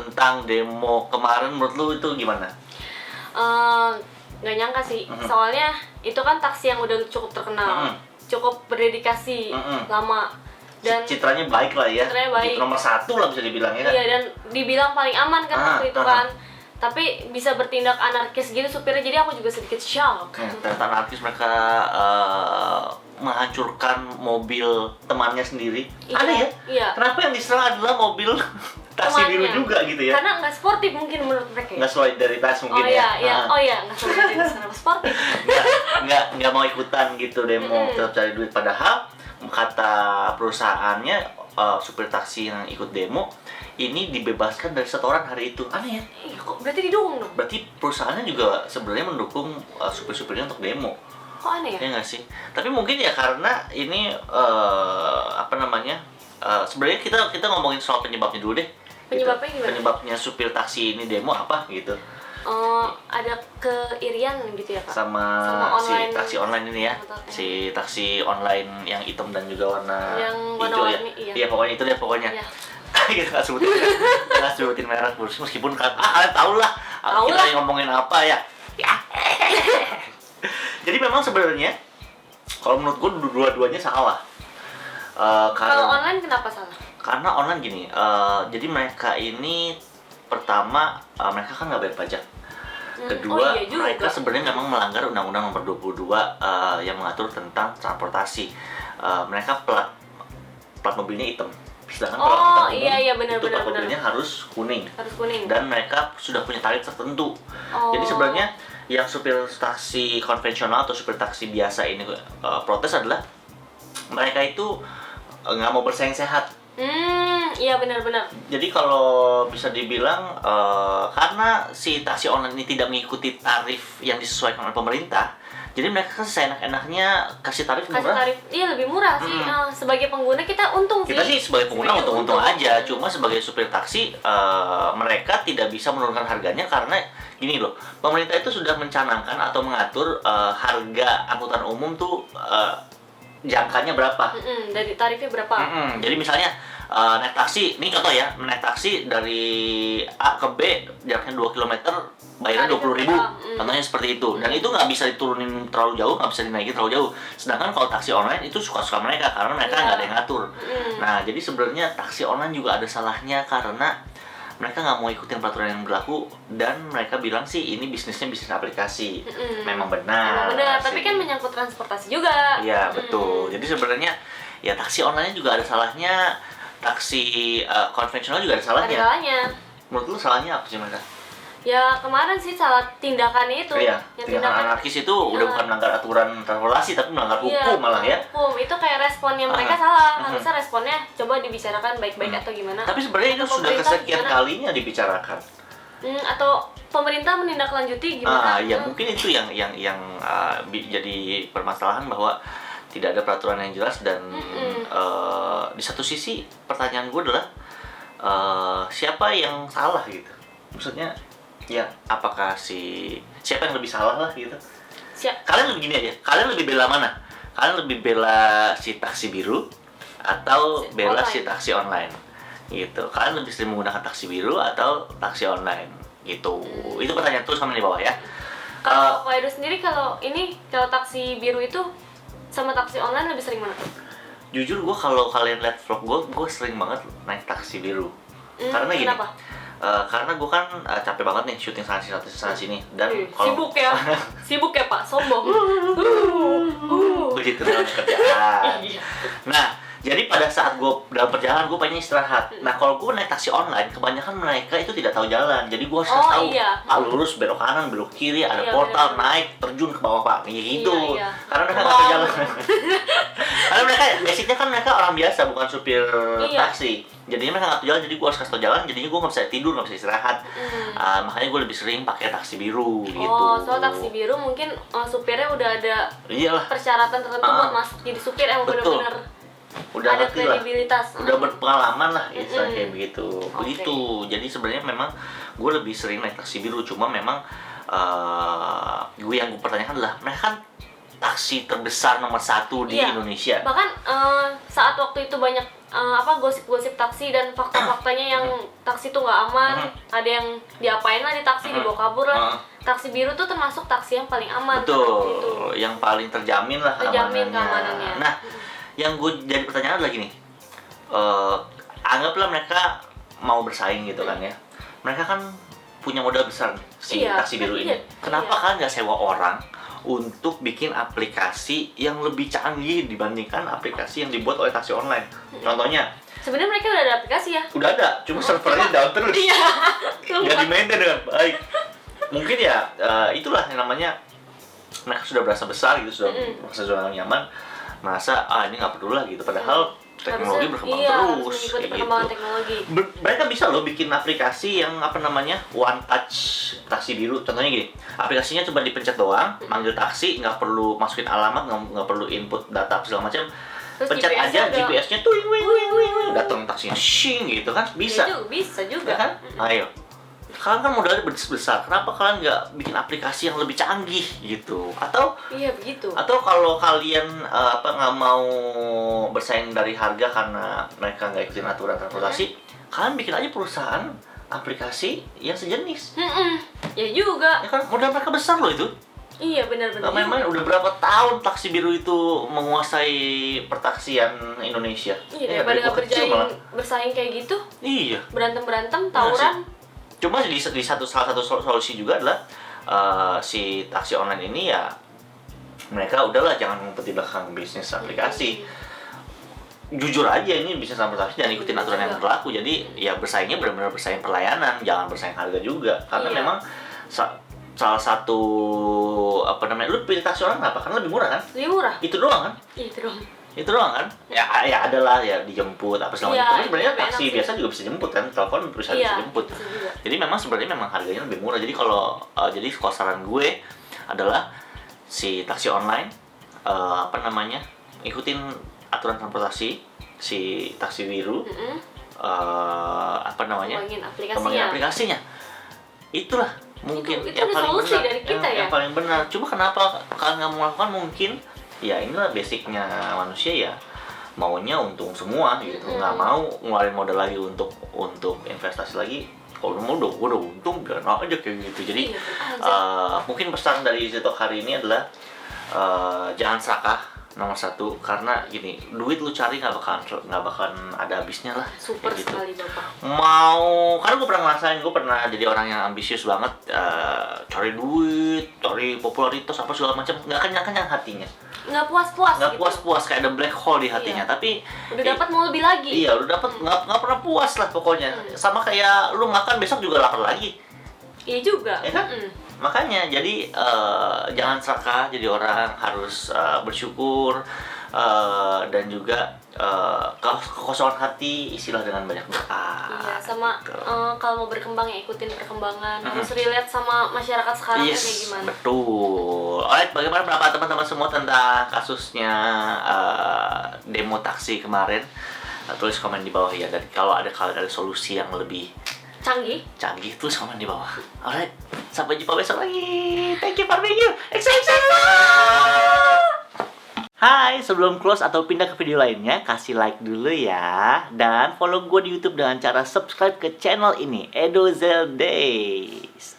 tentang demo kemarin, menurut lu itu gimana? Nggak nyangka sih, soalnya itu kan taksi yang udah cukup terkenal, cukup berdedikasi, lama, dan Citranya baik lah ya, citranya baik. nomor 1 lah bisa dibilang ya. Iya, dan dibilang paling aman kan waktu itu kan. Tapi bisa bertindak anarkis gitu supirnya, jadi aku juga sedikit shock. Ternyata anarkis, mereka menghancurkan mobil temannya sendiri. Aneh ya? Iya. Kenapa yang diserang adalah mobil taksi biru Temannya. juga gitu ya? Karena nggak sportif mungkin menurut mereka. Nggak solidaritas mungkin Oh iya, ya? nggak solidaritas karena sportif. Nggak mau ikutan gitu demo, tetap cari duit. Padahal kata perusahaannya, supir taksi yang ikut demo ini dibebaskan dari setoran hari itu. Aneh ya? Iya, kok berarti didukung dong? Berarti perusahaannya juga sebenarnya mendukung supir-supirnya untuk demo. Kok aneh ya? Ya nggak sih? Tapi mungkin ya karena ini apa namanya? Sebenarnya kita ngomongin soal penyebabnya dulu deh. Penyebabnya gitu. gimana? Penyebabnya supir taksi ini demo apa gitu? Ada keirian gitu ya, Kak? Sama si online, taksi online ini ya. Si taksi online yang hitam dan juga warna yang hijau warna-warni, ya. iya. Iya, pokoknya itu deh pokoknya. Iya. Kita nggak sebutin merek meskipun kalian tahu lah kita ngomongin apa ya. Jadi memang sebenarnya kalau menurut gue dua-duanya salah. Kalau online kenapa salah? Karena online gini, jadi mereka ini pertama mereka kan nggak bayar pajak. Kedua, iya juga. mereka sebenarnya memang melanggar Undang-Undang Nomor 22 yang mengatur tentang transportasi. Mereka plat mobilnya hitam. Sedangkan kalau angkutan umum iya, benar, itu plat benar. mobilnya harus kuning. Harus kuning. Dan mereka sudah punya tarif tertentu. Jadi sebenarnya yang supir taksi konvensional atau supir taksi biasa ini protes adalah mereka itu nggak mau bersaing sehat. Iya benar-benar. Jadi kalau bisa dibilang karena si taksi online ini tidak mengikuti tarif yang disesuaikan oleh pemerintah, jadi mereka kan seenak-enaknya kasih tarif murah. Iya lebih murah sih. Sebagai pengguna kita untung sih. Kita sih sebagai pengguna untung-untung aja. Cuma sebagai supir taksi mereka tidak bisa menurunkan harganya karena gini loh, pemerintah itu sudah mencanangkan atau mengatur harga angkutan umum tuh jangkanya berapa. Dari tarifnya berapa? Jadi misalnya naik taksi, ini contoh ya, naik taksi dari A ke B jaraknya 2 km bayarnya 20.000, contohnya seperti itu. Dan itu nggak bisa diturunin terlalu jauh, nggak bisa dinaikin terlalu jauh. Sedangkan kalau taksi online itu suka-suka mereka karena mereka nggak ada yang ngatur. Nah jadi sebenarnya taksi online juga ada salahnya karena mereka nggak mau ikutin peraturan yang berlaku dan mereka bilang sih ini bisnisnya bisnis aplikasi. Memang benar. Tapi kan menyangkut transportasi juga. Iya betul. Jadi sebenarnya ya taksi online juga ada salahnya, taksi konvensional juga ada salahnya. Ada salahnya. Menurut lu salahnya apa sih mereka? Ya kemarin sih salah tindakannya itu. Iya, tindakan anarkis itu udah bukan melanggar aturan transportasi tapi melanggar hukum malah ya. Hukum itu kayak responnya mereka salah. Harusnya responnya coba dibicarakan baik-baik atau gimana. Tapi sebenarnya itu sudah kesekian kalinya dibicarakan. Atau pemerintah menindaklanjuti gimana? Ya mungkin itu yang jadi permasalahan bahwa tidak ada peraturan yang jelas dan di satu sisi pertanyaan gue adalah siapa yang salah gitu. Maksudnya ya apakah siapa yang lebih salah lah gitu. Kalian lebih gini aja, kalian lebih bela mana? Kalian lebih bela si taksi biru atau bela si taksi online gitu. Kalian lebih sering menggunakan taksi biru atau taksi online gitu. Itu pertanyaan terus sama di bawah ya. Kalau Kak Edo sendiri kalau taksi biru itu sama taksi online lebih sering mana? Jujur gue kalau kalian lihat vlog gue sering banget naik taksi biru. Karena gini. Kenapa? Karena gue kan capek banget nih syuting sana sini dan sibuk ya Pak, sombong. Begitu dalam kerjaan. Nah jadi pada saat gue dalam perjalanan gue pengen istirahat. Nah kalau gue naik taksi online kebanyakan mereka itu tidak tahu jalan. Jadi gue harus tahu lurus, belok kanan, belok kiri, ada portal, naik, terjun ke bawah Pak, gitu. Karena mereka nggak tahu jalan. Karena mereka basicnya kan mereka orang biasa bukan supir taksi. Jadinya mereka nggak tahu jalan, jadi gue harus kasih tau jalan. Jadinya gue nggak bisa tidur, nggak bisa istirahat. Makanya gue lebih sering pakai taksi biru gitu. Soal taksi biru mungkin supirnya udah ada persyaratan tertentu buat masuk jadi supir yang benar-benar udah ada kredibilitas, udah berpengalaman lah istilah kayak begitu. Jadi sebenarnya memang gue lebih sering naik taksi biru, cuma memang yang gue pertanyakan adalah mereka kan taksi terbesar nomor 1 di Indonesia. Bahkan saat waktu itu banyak gosip-gosip taksi dan fakta-faktanya yang taksi tuh nggak aman, ada yang diapain lah di taksi, dibawa kabur lah. Taksi biru tuh termasuk taksi yang paling aman. Betul, yang paling terjamin lah keamanannya. Nah, yang gue jadi pertanyaan lagi nih, anggaplah mereka mau bersaing gitu kan ya, mereka kan punya modal besar nih, si taksi biru ini. Kenapa kan nggak sewa orang untuk bikin aplikasi yang lebih canggih dibandingkan aplikasi yang dibuat oleh taksi online? Contohnya, sebenarnya mereka udah ada aplikasi ya? Udah ada, cuma servernya down terus. Iya. Nggak di-maintain dengan baik. Mungkin ya, itulah yang namanya mereka sudah berasa besar gitu, sudah merasa zona nyaman, merasa ini nggak peduli lah gitu. Padahal teknologi berkembang terus, kayak gitu. Mereka bisa loh bikin aplikasi yang one touch taksi biru. Contohnya gini, aplikasinya cuma dipencet doang, manggil taksi, nggak perlu masukin alamat, nggak perlu input data segala macam. Pencet aja GPS-nya tuh, datang taksinya, shing gitu kan, bisa. Bisa juga. Ya kan? Ayo. Kalian kan modalnya besar, kenapa kalian nggak bikin aplikasi yang lebih canggih gitu? Atau begitu. Atau kalau kalian nggak mau bersaing dari harga karena mereka nggak ikutin aturan transportasi, kalian bikin aja perusahaan aplikasi yang sejenis. Ya juga. Ya kan, modal mereka besar loh itu. Iya, benar-benar. Main-main udah berapa tahun taksi biru itu menguasai pertaksian Indonesia. Iya, daripada nggak bersaing kayak gitu. Iya. Berantem, tawuran. Cuma salah satu solusi juga adalah si taksi online ini ya, mereka udahlah jangan ngumpet di belakang bisnis aplikasi. Jujur aja, ini bisnis transportasi dan ikutin aturan yang berlaku. Jadi ya bersaingnya benar-benar bersaing pelayanan, jangan bersaing harga juga. Karena memang salah satu lu pilih taksi online apa? Karena lebih murah kan? Lebih murah. Itu doang kan? Iya, itu doang kan? Ya adalah ya dijemput apa segala macam. Tapi sebenarnya taksi biasa juga bisa jemput kan, telepon bisa jemput. Jadi sebenarnya memang harganya lebih murah. Jadi kalau saran gue adalah si taksi online ikutin aturan transportasi si taksi biru, kembangin aplikasinya. Itulah mungkin itu yang paling benar dari kita yang paling benar. Cuma kenapa kalian nggak mau melakukan? Mungkin ya inilah basicnya manusia ya, maunya untung semua gitu, nggak mau ngeluarin modal lagi untuk investasi lagi. Kalau gue udah untung biar aja kayak gitu. Jadi mungkin pesan dari Zetok hari ini adalah jangan serakah, nomor satu, karena gini, duit lu cari nggak bakalan ada habisnya lah. Super gitu. sekali Bapak. Karena gue pernah ngerasain, gue pernah jadi orang yang ambisius banget, cari duit, cari popularitas apa segala macam, nggak kenyang hatinya. Nggak puas-puas Kayak ada black hole di hatinya. Tapi udah dapat mau lebih lagi. Iya, udah dapat nggak pernah puas lah pokoknya. Sama kayak lu makan besok juga lapar lagi. Iya juga. Ya kan? Makanya jadi jangan serakah, jadi orang harus bersyukur, dan juga kekosongan hati isilah dengan banyak doa. Iya, sama kalau mau berkembang ya ikutin perkembangan, harus relate sama masyarakat sekarang kayak gimana. Betul. Alright, bagaimana pendapat teman-teman semua tentang kasusnya demo taksi kemarin? Tulis komen di bawah ya, dan kalau ada solusi yang lebih canggih tulis komen di bawah. Alright, sampai jumpa besok lagi. Thank you for being here. Hai, sebelum close atau pindah ke video lainnya, kasih like dulu ya. Dan follow gue di YouTube dengan cara subscribe ke channel ini, Edozel Days.